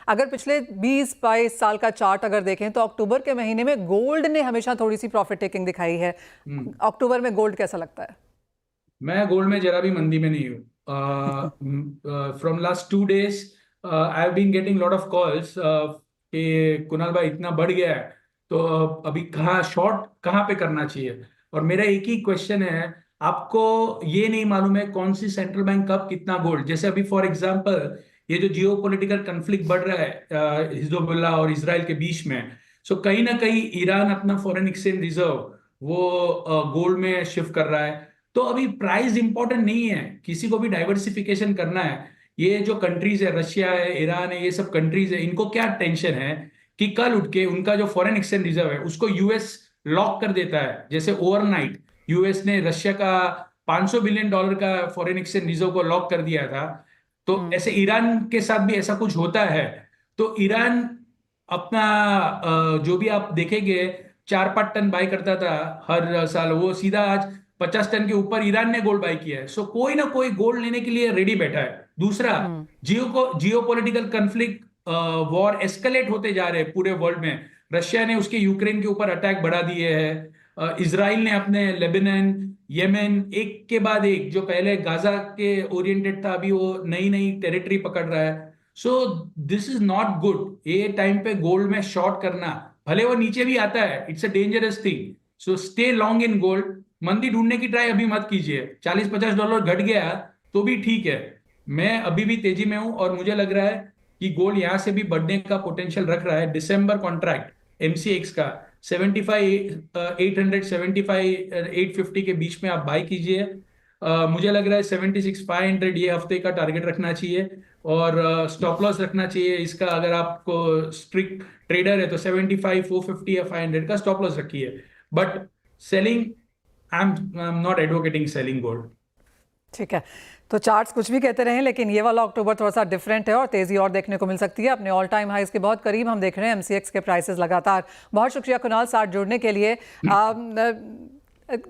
अगर पिछले 20-22 साल का चार्ट अगर देखें तो अक्टूबर के महीने में गोल्ड ने हमेशा थोड़ी सी प्रॉफिट टेकिंग दिखाई है। अक्टूबर में गोल्ड कैसा लगता है? मैं गोल्ड में जरा भी मंदी में नहीं हूँ। From last 2 days I have been getting lot of calls कि कुणाल भाई इतना बढ़ गया है, तो अभी कहाँ शॉर्ट कहाँ पे करना चाहिए। और मेरा एक ही क्वेश्चन है, आपको ये नहीं मालूम है कौन सी सेंट्रल बैंक कब कितना गोल्ड, जैसे अभी फॉर एग्जांपल ये जो जियो पॉलिटिकल कंफ्लिक्ट बढ़ रहा है हिजबुल्लाह और इसराइल के बीच में, सो कहीं ना कहीं ईरान अपना फॉरेन एक्सचेंज रिजर्व वो गोल्ड में शिफ्ट कर रहा है। तो अभी प्राइस इंपॉर्टेंट नहीं है, किसी को भी डाइवर्सिफिकेशन करना है। ये जो कंट्रीज है, रशिया है, ईरान है, ये सब कंट्रीज है, इनको क्या टेंशन है कि कल उठ के उनका जो फॉरेन एक्सचेंज रिजर्व है उसको यूएस लॉक कर देता है। जैसे ओवरनाइट यूएस ने रशिया का $500 बिलियन का फॉरेन एक्सचेंज रिजर्व को लॉक कर दिया था, तो ऐसे ईरान के साथ भी ऐसा कुछ होता है। तो ईरान अपना जो भी आप देखेंगे 4-5 टन बाई करता था हर साल, वो सीधा आज 50 टन के ऊपर ईरान ने गोल्ड बाई किया है। सो कोई ना कोई गोल्ड लेने के लिए रेडी बैठा है। दूसरा, जियो पॉलिटिकल कंफ्लिक्ट, वॉर एस्केलेट होते जा रहे हैं पूरे वर्ल्ड में। रशिया ने उसके यूक्रेन के ऊपर अटैक बढ़ा दिए हैं, इसराइल ने अपने लेबनान, येमेन, एक के बाद एक, जो पहले गाजा के ओरिएंटेड था अभी वो नई नई टेरिटरी पकड़ रहा है। So this is not good. ये टाइम पे गोल्ड में शॉर्ट करना, भले वो नीचे भी आता है, it's a dangerous thing. So stay long in gold. मंदी ढूंढने की ट्राई अभी मत कीजिए। $40-50 घट गया तो भी ठीक है। मैं अभी भी तेजी में हूं और मुझे लग रहा है कि गोल्ड यहां से भी बढ़ने का पोटेंशियल रख रहा है। दिसंबर कॉन्ट्रैक्ट एमसीएक्स का 75 800 75 850 के बीच में आप बाई कीजिए। मुझे लग रहा है 76 500 ये हफ्ते का टारगेट रखना चाहिए, और स्टॉप लॉस रखना चाहिए इसका। अगर आपको स्ट्रिक्ट ट्रेडर है तो 75 450 या 500 का स्टॉप लॉस रखिए। But selling, I'm not advocating selling gold. ठीक है, तो चार्ट्स कुछ भी कहते रहे लेकिन ये वाला अक्टूबर थोड़ा सा डिफरेंट है और तेजी और देखने को मिल सकती है। अपने ऑल टाइम हाइज के बहुत करीब हम देख रहे हैं एमसीएक्स के प्राइसेस लगातार। बहुत शुक्रिया कुणाल साथ जुड़ने के लिए।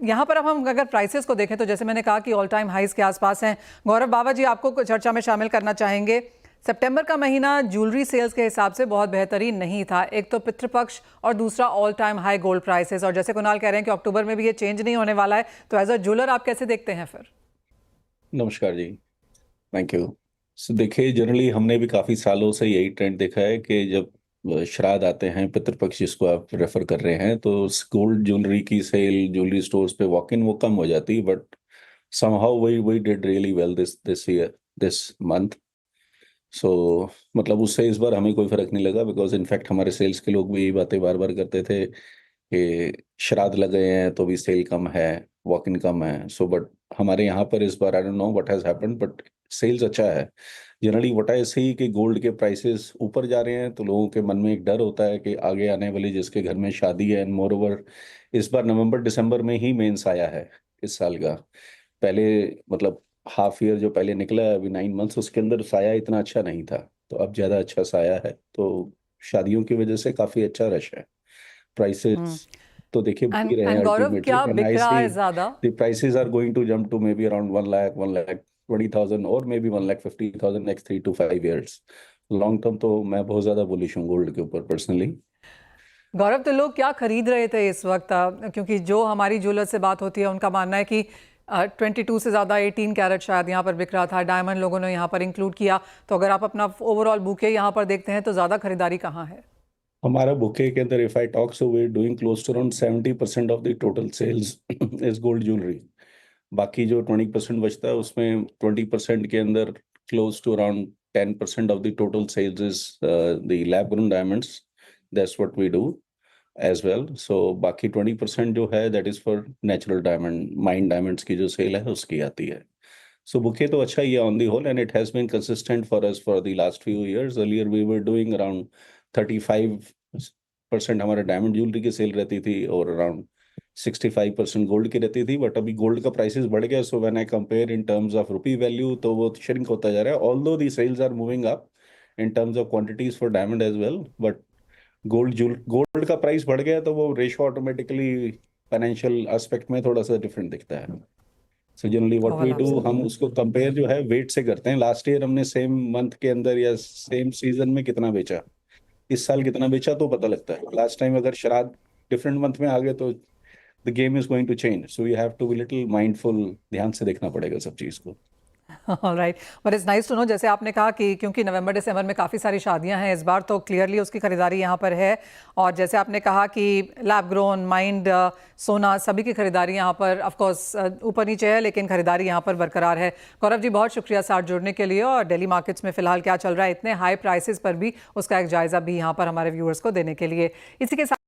यहाँ पर अब हम अगर प्राइसेस को देखें तो जैसे मैंने कहा कि ऑल टाइम हाइज के आसपास हैं। गौरव बाबा जी, आपको चर्चा में शामिल करना चाहेंगे। सितंबर का महीना ज्वेलरी सेल्स के हिसाब से बहुत बेहतरीन नहीं था। एक तो पितृपक्ष और दूसरा all time high gold prices, और जैसे कुणाल कह रहे हैं कि अक्टूबर में भी ये चेंज नहीं होने वाला है, तो एज अ ज्वेलर आप कैसे देखते हैं फिर? नमस्कार जी, थैंक यू। देखिए, जनरली हमने भी काफ़ी सालों से यही ट्रेंड देखा है कि जब श्राद्ध आते हैं, पितृपक्ष जिसको आप रेफर कर रहे हैं, तो गोल्ड ज्वेलरी की सेल ज्वेलरी स्टोर्स पे वॉक इन वो कम हो जाती है। But somehow we did really well this year, this month. So मतलब उससे इस बार हमें कोई फर्क नहीं लगा, बिकॉज इनफैक्ट हमारे सेल्स के लोग भी यही बातें बार बार करते थे कि श्राद्ध लग गए हैं तो भी सेल कम है, वॉक इन कम है। सो बट हमारे यहाँ पर इस बार I don't know what has happened, but sales अच्छा है। जनरली व्हाट आई सी कि गोल्ड के प्राइसेस ऊपर जा रहे हैं तो लोगों के मन में एक डर होता है कि आगे आने वाली जिसके घर में शादी है, एंड मोर ओवर इस बार नवंबर दिसंबर में ही मेंस आया है इस साल का। पहले मतलब हाफ ईयर जो पहले निकला है अभी 9 मंथ्स, उसके अंदर साया इतना अच्छा नहीं था, तो अब ज्यादा अच्छा साया है। तो शादियों की वजह से काफी अच्छा रश है। प्राइसेस तो देखिए बढ़ ही रहे हैं एंड गौरव, अल्टीमेटली, क्या एंड बिक आई रहा सी है ज्यादा? The prices are going to jump to maybe बी अराउंड 1 लाख 1,20,000 और मे बी 1,50,000 next 3 to 5 years। Long term तो मैं बहुत ज्यादा बुलिश हूँ गोल्ड के ऊपर पर्सनली। गौरव, तो लोग क्या खरीद रहे थे इस वक्त? क्योंकि जो हमारी ज्वेलर से बात होती है उनका मानना है कि 22 से ज़्यादा 18 कैरेट शायद यहाँ पर बिक रहा था। डायमंड लोगों ने यहाँ पर इंक्लूड किया। तो अगर आप अपना ओवरऑल बुके यहाँ पर देखते हैं तो ज़्यादा खरीदारी कहाँ है? हमारा बुके के अंदर if I talk, so we doing close to around 70% of the total sales is gold jewellery. बाकी जो 20% बचता है उसमें 20% के अंदर close to around 10% of the total sales is the lab grown diamonds. That's what we do as well. So बाकी 20% जो है that is for natural diamond, mine diamonds की जो सेल है उसकी आती है। सो बुके तो अच्छा ही है on the whole, and it has been consistent for us for the last few years. Earlier we were doing around 35% हमारे डायमंड ज्वेलरी की सेल रहती थी और अराउंड 65% गोल्ड की रहती थी। बट अभी गोल्ड का प्राइसेस बढ़ गया, so when I compare in terms of rupee value तो वो श्रिंक होता जा रहा है। Although the sales are moving up in terms of quantities for diamond as well, but gold का प्राइस बढ़ गया तो वो रेशो ऑटोमेटिकली फाइनेंशियल एस्पेक्ट में थोड़ा सा डिफरेंट दिखता है। So generally what we do, हम उसको कंपेयर जो है वेट से करते हैं। लास्ट ईयर हमने सेम मंथ के अंदर या सेम सीजन में कितना बेचा, इस साल कितना बेचा, तो पता लगता है। लास्ट टाइम अगर श्राद्ध डिफरेंट मंथ में आ गए तो the game is going to change, so you have to be little mindful, ध्यान से देखना पड़ेगा सब चीज को। Right, but it's nice to know, जैसे आपने कहा कि क्योंकि नवंबर दिसंबर में काफ़ी सारी शादियां हैं इस बार, तो क्लियरली उसकी खरीदारी यहाँ पर है। और जैसे आपने कहा कि लैब ग्रोन, माइंड, सोना, सभी की खरीदारी यहाँ पर ऑफ कोर्स ऊपर नीचे है, लेकिन खरीदारी यहाँ पर बरकरार है। गौरव जी, बहुत शुक्रिया साथ जुड़ने के लिए, और दिल्ली मार्केट्स में फिलहाल क्या चल रहा है इतने हाई प्राइसेस पर भी उसका एक जायजा भी यहाँ पर हमारे व्यूअर्स को देने के लिए। इसी के साथ